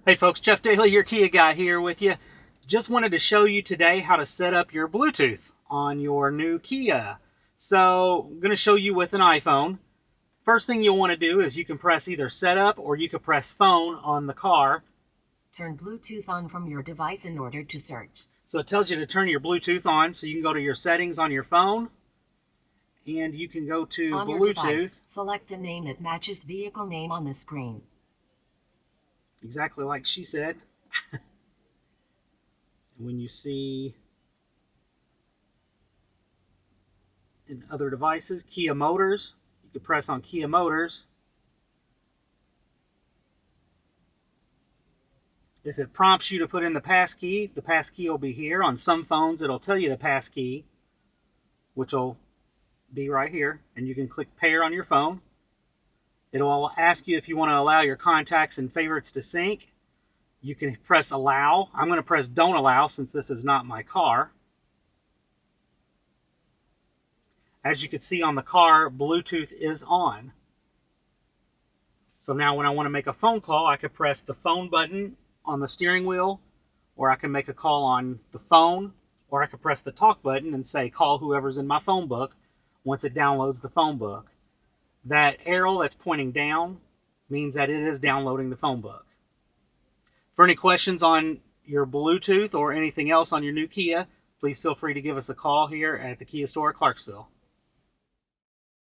Hey folks, Jeff Daly, your Kia guy here with you. Just wanted to show you today how to set up your Bluetooth on your new Kia. So I'm going to show you with an iPhone. First thing you'll want to do is you can press either setup or you can press phone on the car. Turn Bluetooth on from your device in order to search. So it tells you to turn your Bluetooth on, so you can go to your settings on your phone and you can go to On your Bluetooth. device, select the name that matches vehicle name on the screen. Exactly like she said. When you see in other devices, Kia Motors, you can press on Kia Motors. If it prompts you to put in the passkey will be here. On some phones, it'll tell you the passkey, which will be right here, and you can click pair on your phone. It'll ask you if you want to allow your contacts and favorites to sync. You can press allow. I'm going to press don't allow since this is not my car. As you can see on the car, Bluetooth is on. So now when I want to make a phone call, I could press the phone button on the steering wheel, or I can make a call on the phone, or I could press the talk button and say call whoever's in my phone book once it downloads the phone book. That arrow that's pointing down means that it is downloading the phone book. For any questions on your Bluetooth or anything else on your new Kia, please feel free to give us a call here at the Kia store at Clarksville.